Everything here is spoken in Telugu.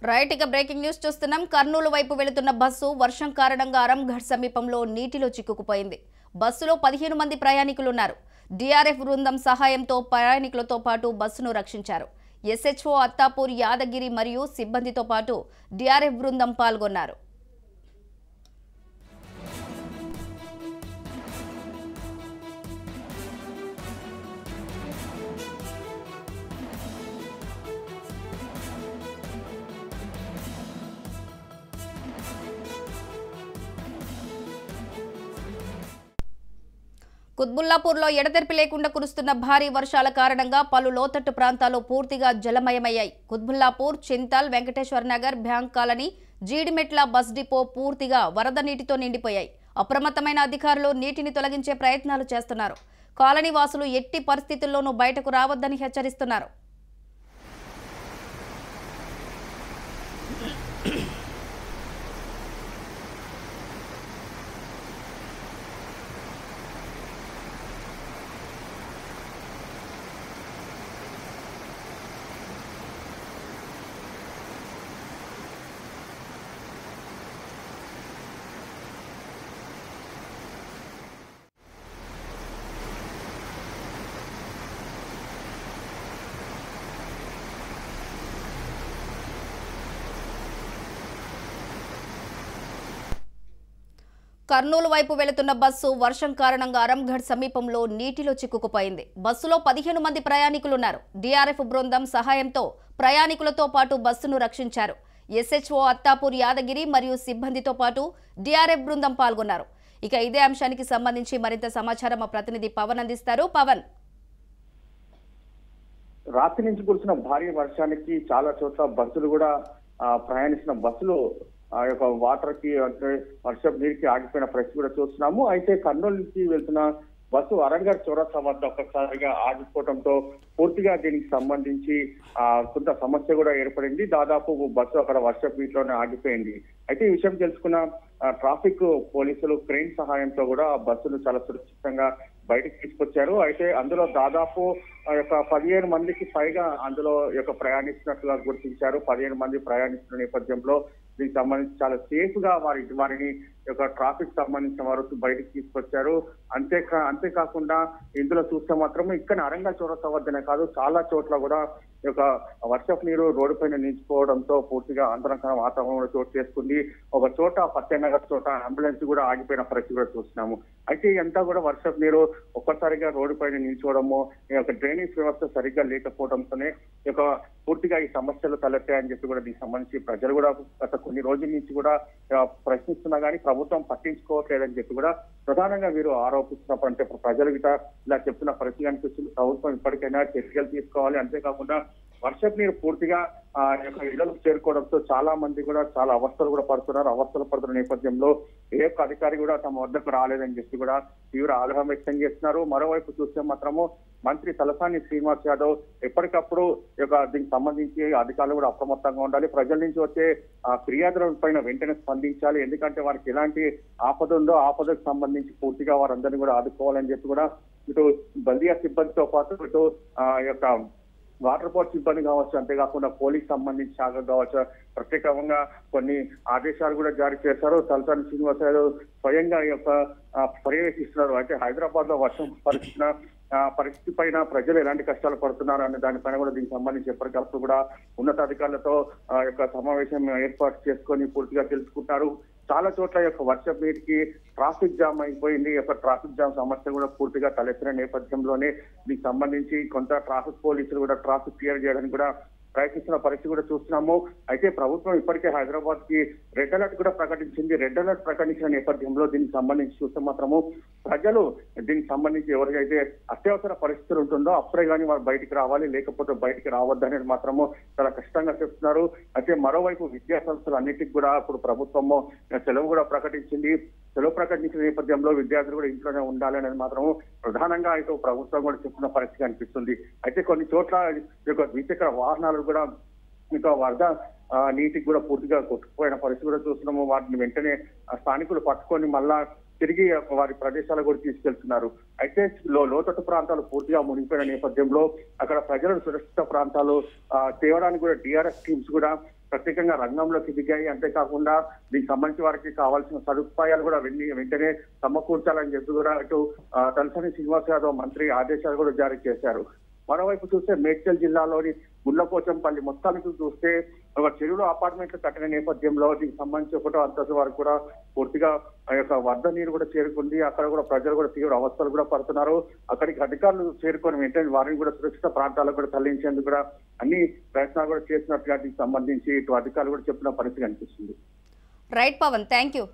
రైట్ ఇక బ్రేకింగ్ న్యూస్ చూస్తున్నాం. కర్నూలు వైపు వెళుతున్న బస్సు వర్షం కారణంగా అరంఘడ్ సమీపంలో నీటిలో చిక్కుకుపోయింది. బస్సులో 15 మంది ప్రయాణికులున్నారు. డిఆర్ఎఫ్ బృందం సహాయంతో ప్రయాణికులతో పాటు బస్సును రక్షించారు. ఎస్హెచ్ఓ అత్తాపూర్ యాదగిరి మరియు సిబ్బందితో పాటు డిఆర్ఎఫ్ బృందం పాల్గొన్నారు. కుత్బుల్లాపూర్లో ఎడతెరిపి లేకుండా కురుస్తున్న భారీ వర్షాల కారణంగా పలు లోతట్టు ప్రాంతాలు పూర్తిగా జలమయమయ్యాయి. Quthbullapur, Chintal, Venkateswara Nagar, bank colony, Jeedimetla bus depot పూర్తిగా వరద నీటితో నిండిపోయాయి. అప్రమత్తమైన అధికారులు నీటిని తొలగించే ప్రయత్నాలు చేస్తున్నారు. కాలనీ వాసులు ఎట్టి పరిస్థితుల్లోనూ బయటకు రావద్దని హెచ్చరిస్తున్నారు. కర్నూలు వైపు వెళుతున్న బస్సు వర్షం కారణంగా అరంఘడ్ సమీపంలో నీటిలో చిక్కుకుపోయింది. బస్సులో 15 మంది ప్రయాణికులున్నారు. డిఆర్ఎఫ్ బృందం సహాయంతో ప్రయాణికులతో పాటు బస్సును రక్షించారు. ఎస్హెచ్ఓ అత్తాపూర్ యాదగిరి మరియు సిబ్బందితో పాటు డిఆర్ఎఫ్ బృందం పాల్గొన్నారు. ఇక ఇదే అంశానికి సంబంధించి మరింత సమాచారం మా ప్రతినిధి పవన్ అందిస్తారు. పవన్, రాత్రి నుంచి కురిసిన భారీ వర్షానికి చాలా చోట్ల బస్సులు కూడా ప్రయాణిస్తున్న బస్సులు ఆ యొక్క వాటర్ కి అంటే వర్షం నీరుకి ఆగిపోయిన పరిస్థితి కూడా చూస్తున్నాము. అయితే కర్నూలు నుంచి వెళ్తున్న బస్సు అరంఘడ్ చౌరస్తా వద్ద ఒక్కసారిగా ఆగిపోవడంతో పూర్తిగా దీనికి సంబంధించి కొంత సమస్య కూడా ఏర్పడింది. దాదాపు బస్సు అక్కడ వర్షపు నీటిలోనే ఆగిపోయింది. అయితే ఈ విషయం తెలుసుకున్న ట్రాఫిక్ పోలీసులు క్రెయిన్ సహాయంతో కూడా బస్సును చాలా సురక్షితంగా బయటకు తీసుకొచ్చారు. అయితే అందులో దాదాపు 15 మందికి పైగా అందులో ప్రయాణిస్తున్నట్లుగా గుర్తించారు. 15 మంది ప్రయాణిస్తున్న నేపథ్యంలో దీనికి సంబంధించి చాలా సేఫ్ గా వారిని ట్రాఫిక్ సంబంధించిన వారు బయటకు తీసుకొచ్చారు. అంతేకాకుండా ఇందులో చూస్తే మాత్రం ఇక్కడ అరంఘడ్ చౌరస్తా వద్దనే కాదు చాలా చోట్ల కూడా వర్షపు నీరు రోడ్డు పైన నిలిచిపోవడంతో పూర్తిగా ఆందోళనకర వాతావరణం చోటు చేసుకుంది. ఒక చోట ఫతేనగర్ చోట అంబులెన్స్ కూడా ఆగిపోయిన పరిస్థితి కూడా చూస్తున్నాము. అయితే ఇదంతా కూడా వర్షపు నీరు ఒక్కసారిగా రోడ్డు పైన నిలిచిపోవడము, డ్రైనేజ్ వ్యవస్థ సరిగ్గా లేకపోవడంతోనే పూర్తిగా ఈ సమస్యలు తలెత్తాయని చెప్పి కూడా దీనికి సంబంధించి ప్రజలు కూడా గత కొన్ని రోజుల నుంచి కూడా ప్రశ్నిస్తున్నా కానీ ప్రభుత్వం పట్టించుకోవట్లేదని చెప్పి కూడా ప్రధానంగా వీరు ఆరోపిస్తున్నప్పుడు అంటే ప్రజలు ఇలా చెప్తున్న పరిస్థితి అనిపిస్తుంది. ప్రభుత్వం ఇప్పటికైనా చర్యలు తీసుకోవాలి. అంతేకాకుండా వర్షపు నీరు పూర్తిగా ఇళ్లకు చేరుకోవడంతో చాలా మంది కూడా చాలా అవస్థలు కూడా పడుతున్నారు. అవస్థలు పడుతున్న నేపథ్యంలో ఏ ఒక్క అధికారి కూడా తమ వద్దకు రాలేదని చెప్పి కూడా తీవ్ర ఆగ్రహం వ్యక్తం చేస్తున్నారు. మరోవైపు చూస్తే మాత్రము మంత్రి తలసాని శ్రీనివాస్ యాదవ్ ఎప్పటికప్పుడు దీనికి సంబంధించి అధికారులు కూడా అప్రమత్తంగా ఉండాలి. ప్రజల నుంచి వచ్చే ఫిర్యాదుల పైన వెంటనే స్పందించాలి. ఎందుకంటే వారికి ఎలాంటి ఆపద ఉందో ఆపదకు సంబంధించి పూర్తిగా వారందరినీ కూడా ఆదుకోవాలని చెప్పి కూడా ఇటు బల్దియా సిబ్బందితో పాటు ఇటు వాటర్ బోర్డ్ సిబ్బంది కావచ్చు, అంతేకాకుండా పోలీస్ సంబంధించి శాఖ కావచ్చు ప్రత్యేకంగా కొన్ని ఆదేశాలు కూడా జారీ చేశారు. తలసాని శ్రీనివాస్ యాదవ్ స్వయంగా పర్యవేక్షిస్తున్నారు. అయితే హైదరాబాద్ లో వర్షం పరిస్థితి పైన ప్రజలు ఎలాంటి కష్టాలు పడుతున్నారు అనే దానిపైన కూడా దీనికి సంబంధించి ఎప్పటికప్పుడు కూడా ఉన్నతాధికారులతో సమావేశం ఏర్పాటు చేసుకొని పూర్తిగా తెలుసుకుంటారు. చాలా చోట్ల వర్షపు నీటికి ట్రాఫిక్ జామ్ అయిపోయింది. ట్రాఫిక్ జామ్ సమస్య కూడా పూర్తిగా తలెత్తిన నేపథ్యంలోనే దీనికి సంబంధించి కొంత ట్రాఫిక్ పోలీసులు కూడా ట్రాఫిక్ క్లియర్ చేయడానికి కూడా ప్రయత్నిస్తున్న పరిస్థితి కూడా చూస్తున్నాము. అయితే ప్రభుత్వం ఇప్పటికే హైదరాబాద్ కి రెడ్ అలర్ట్ కూడా ప్రకటించింది. రెడ్ అలర్ట్ ప్రకటించిన నేపథ్యంలో దీనికి సంబంధించి చూస్తే మాత్రము ప్రజలు దీనికి సంబంధించి ఎవరికైతే అత్యవసర పరిస్థితులు ఉంటుందో అప్పుడే కానీ వారు బయటికి రావాలి, లేకపోతే బయటికి రావద్దనేది మాత్రము చాలా కష్టంగా చెప్తున్నారు. అయితే మరోవైపు విద్యా సంస్థలు అన్నిటికీ కూడా ఇప్పుడు ప్రభుత్వము సెలవు కూడా ప్రకటించింది. సెలవు ప్రకటించిన నేపథ్యంలో విద్యార్థులు కూడా ఇంట్లోనే ఉండాలి అనేది మాత్రము ప్రధానంగా ఇటు ప్రభుత్వం కూడా చెప్తున్న పరిస్థితి అనిపిస్తుంది. అయితే కొన్ని చోట్ల ద్విచక్ర వాహనాలు కూడా వరద నీటికి కూడా పూర్తిగా కొట్టుకుపోయిన పరిస్థితి కూడా చూస్తున్నాము. వాటిని వెంటనే స్థానికులు పట్టుకొని మళ్ళా తిరిగి వారి ప్రదేశాలకు కూడా తీసుకెళ్తున్నారు. అయితే లోతట్టు ప్రాంతాలు పూర్తిగా మునిగిపోయిన నేపథ్యంలో అక్కడ ప్రజలను సురక్షిత ప్రాంతాలు తేవడానికి కూడా డిఆర్ఎస్ టీమ్స్ కూడా ప్రత్యేకంగా రంగంలోకి దిగాయి. అంతేకాకుండా దీనికి సంబంధించి వారికి కావాల్సిన సదుపాయాలు కూడా వెంటనే సమకూర్చాలని చెప్పి కూడా ఇటు తలసాని శ్రీనివాస్ యాదవ్ మంత్రి ఆదేశాలు కూడా జారీ చేశారు. మరోవైపు చూస్తే మేడ్చల్ జిల్లాలోని గుండ్లపోచంపల్లి మొత్తానికి చూస్తే ఒక చెరువులో అపార్ట్మెంట్లు కట్టిన నేపథ్యంలో దీనికి సంబంధించి ఒకటో అంతస్తు వరకు కూడా పూర్తిగా ఆ యొక్క వరద నీరు కూడా చేరుకుంది. అక్కడ కూడా ప్రజలు కూడా తీవ్ర అవస్థలు కూడా పడుతున్నారు. అక్కడికి అధికారులు చేరుకొని వెంటనే వారిని కూడా సురక్షిత ప్రాంతాలకు కూడా తరలించేందుకు కూడా అన్ని ప్రయత్నాలు కూడా చేసినట్టుగా దీనికి సంబంధించి ఇటు అధికారులు కూడా చెప్పిన పరిస్థితి కనిపిస్తుంది. Right Pawan, thank you.